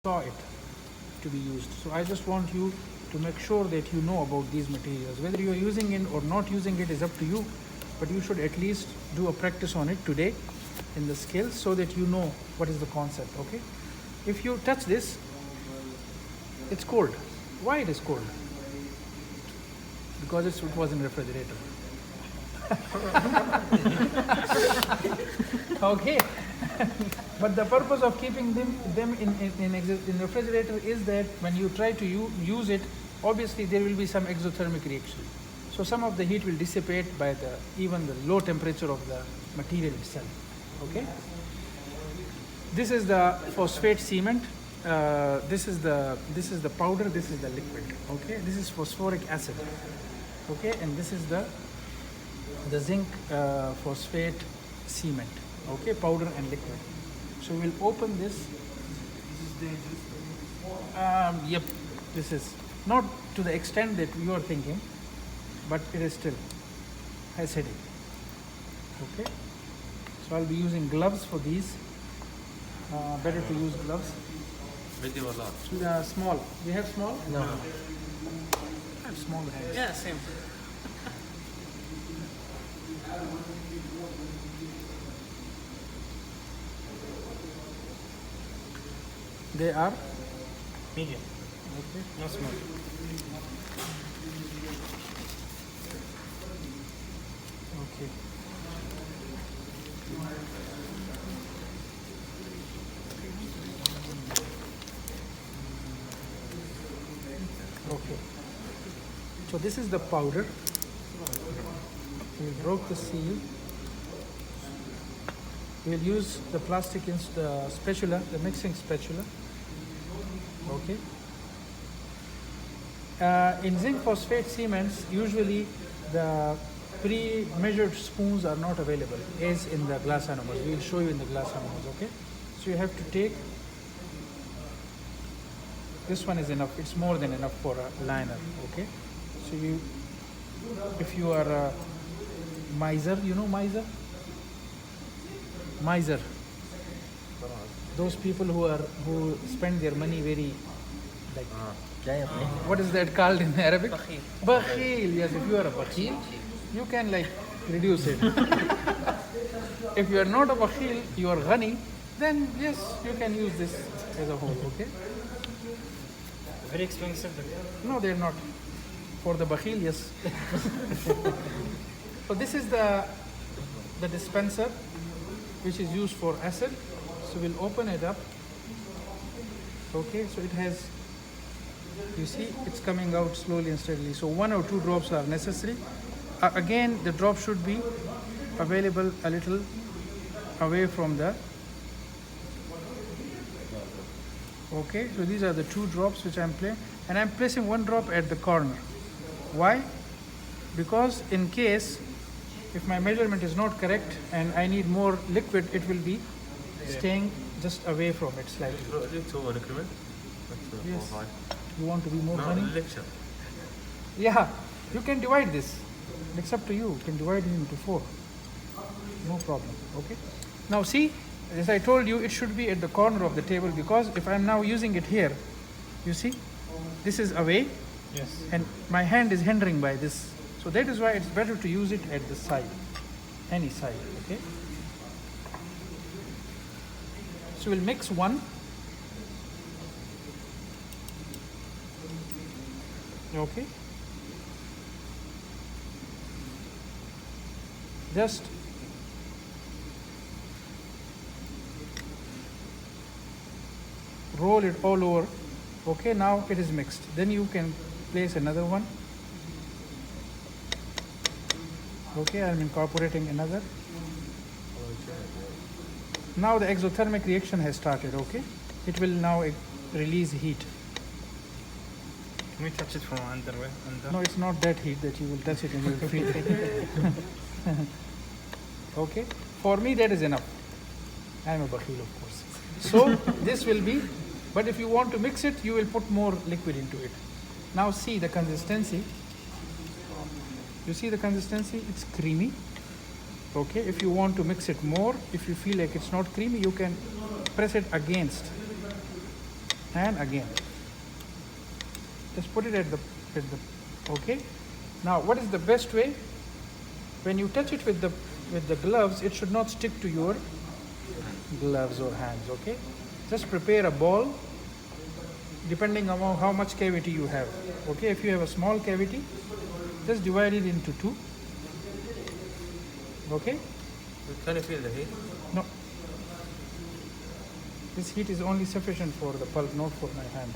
saw it to be used. So I just want you to make sure that you know about these materials. Whether you are using it or not using it is up to you, but you should at least do a practice on it today in the skills so that you know what is the concept. Okay, if you touch this, it's cold. Why it is cold? Because it was in refrigerator. Okay. But the purpose of keeping them in refrigerator is that when you try to use it, obviously there will be some exothermic reaction. So some of the heat will dissipate by even the low temperature of the material itself. Okay. This is the phosphate cement. This is the powder. This is the liquid. Okay. This is phosphoric acid. Okay, and this is the zinc phosphate cement. Okay, powder and liquid. So we'll open this. This is dangerous. Yep, this is not to the extent that you are thinking, but it is still acidic. Okay, so I'll be using gloves for these. Better to use gloves. Medium or large? Small. We have small? No. I have small hands. Yeah, same. They are Medium, okay. not small. Okay. Okay. So this is the powder. We broke the seal. We'll use the plastic the spatula, the mixing spatula. Okay. In zinc phosphate cements, usually the pre-measured spoons are not available, as in the glass animals. We will show you in the glass animals. Okay. So you have to take. This one is enough. It's more than enough for a liner. Okay. So if you are a miser, you know miser. Miser. Those people who spend their money very like. What is that called in Arabic? Bakhil. Bakhil. Yes, if you are a bakhil, you can like reduce it. If you are not a bakhil, you are ghani, then yes, you can use this as a whole. Okay. Very expensive. No, they're not. For the bakhil, yes. So this is the dispenser, which is used for acid. So we'll open it up. Okay, so it has, you see, it's coming out slowly and steadily. So 1 or 2 drops are necessary. Again, the drop should be available a little away from the. Okay, so these are the 2 drops which I'm playing, and I'm placing 1 drop at the corner. Why? Because in case if my measurement is not correct and I need more liquid, it will be staying just away from it slightly. Yes. You want to be more funny? Lecture. Yeah, you can divide this. It's up to you. You can divide it into 4. No problem. Okay. Now see, as I told you, it should be at the corner of the table, because if I'm now using it here, you see, this is away. Yes. And my hand is hindering by this. So that is why it's better to use it at the side. Any side. Okay. So we'll mix 1. Okay. Just roll it all over. Okay, now it is mixed. Then you can place another one. Okay, I'm incorporating another. Now the exothermic reaction has started. Okay, it will now release heat. Can we touch it from underwear? No, it's not that heat that you will touch it and you will feel it. Okay, for me that is enough. I am a bakhil, of course. So this will be, but if you want to mix it, you will put more liquid into it. Now see the consistency. You see the consistency? It's creamy. Okay, if you want to mix it more, if you feel like it's not creamy, you can press it against and again. Just put it at the okay. Now what is the best way? When you touch it with the gloves, it should not stick to your gloves or hands, okay? Just prepare a ball depending on how much cavity you have, okay? If you have a small cavity, just divide it into two, okay? Can you feel the heat? No. This heat is only sufficient for the pulp, not for my hand.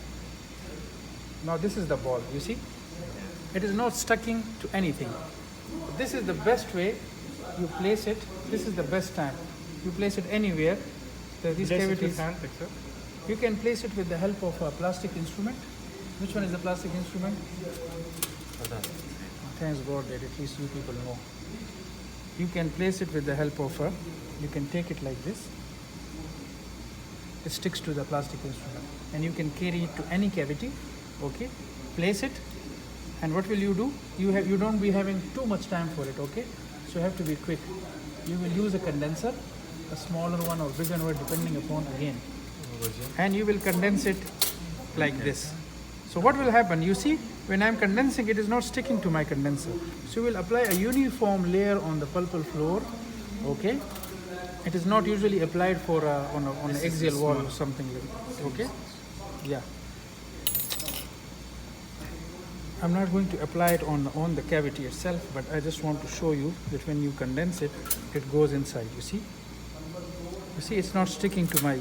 Now this is the ball, you see? It is not sticking to anything. This is the best way. You place it, this is the best time. You place it anywhere. These Place it cavities, with hand, like so. you can place it with the help of a plastic instrument. Which one is the plastic instrument? Hold on. Thanks God that at least you people know. You can place it with the help of a, you can take it like this. It sticks to the plastic instrument and you can carry it to any cavity, okay? Place it, and what will you do? You don't be having too much time for it, okay? So you have to be quick. You will use a condenser, a smaller one or bigger one depending upon again. And you will condense it like this. So what will happen? You see, when I'm condensing, it is not sticking to my condenser. So you will apply a uniform layer on the pulpal floor, okay? It is not usually applied for on an axial wall or something like that, okay? Yeah. I'm not going to apply it on the cavity itself, but I just want to show you that when you condense it, it goes inside, you see? You see, it's not sticking to my,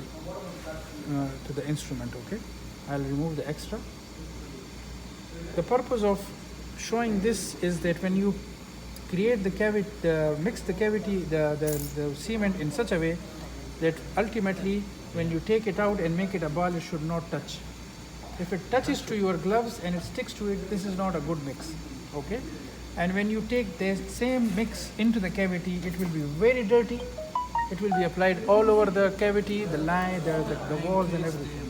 to the instrument, okay? I'll remove the extra. The purpose of showing this is that when you create the cavity, mix the cavity, the cement in such a way that ultimately when you take it out and make it a ball, it should not touch. If it touches to your gloves and it sticks to it, this is not a good mix, okay? And when you take the same mix into the cavity, it will be very dirty. It will be applied all over the cavity, the line, the walls and everything.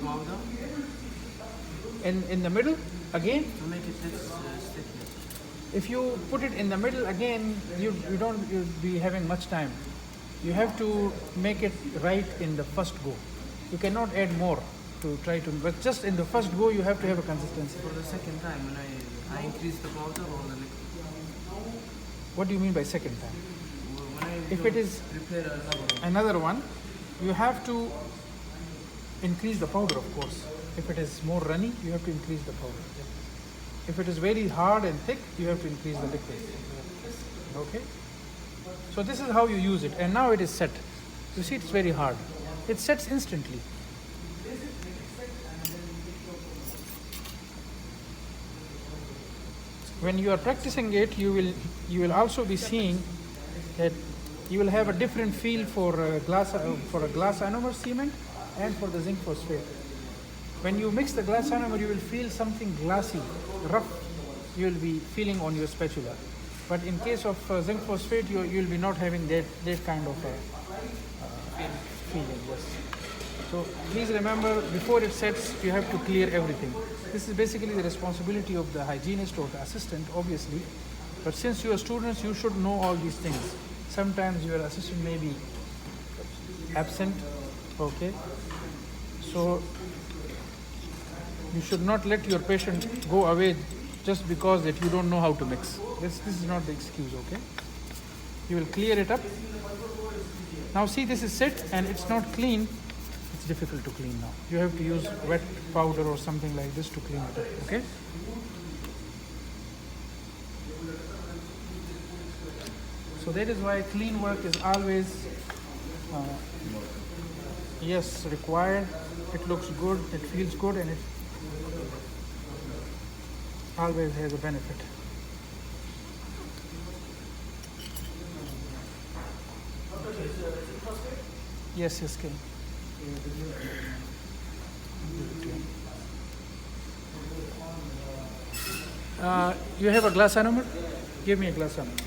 In the middle, again, To make it less sticky. if you put it in the middle again, you'll be having much time. You have to make it right in the first go. You cannot add more to try to, but just in the first go you have to have a consistency. For the second time, when I increase the powder or the liquid? What do you mean by second time? When I If it is prepare another one, you have to increase the powder, of course. If it is more runny, you have to increase the powder. If it is very hard and thick, you have to increase the liquid. Okay? So this is how you use it, and now it is set. You see, it's very hard. It sets instantly. When you are practicing it, you will also be seeing that you will have a different feel for a glass ionomer cement and for the zinc phosphate. When you mix the glass ionomer, you will feel something glassy, rough. You will be feeling on your spatula. But in case of zinc phosphate, you will be not having that kind of feeling. Yes. So please remember, before it sets, you have to clear everything. This is basically the responsibility of the hygienist or the assistant, obviously. But since you are students, you should know all these things. Sometimes your assistant may be absent, okay? So you should not let your patient go away just because that you don't know how to mix. This is not the excuse, okay? You will clear it up. Now see, this is set and it's not clean. It's difficult to clean now. You have to use wet powder or something like this to clean it up, okay? So that is why clean work is always, yes, required. It looks good, it feels good, and it always has a benefit. Yes, yes, King. You have a glass ionomer? Give me a glass ionomer.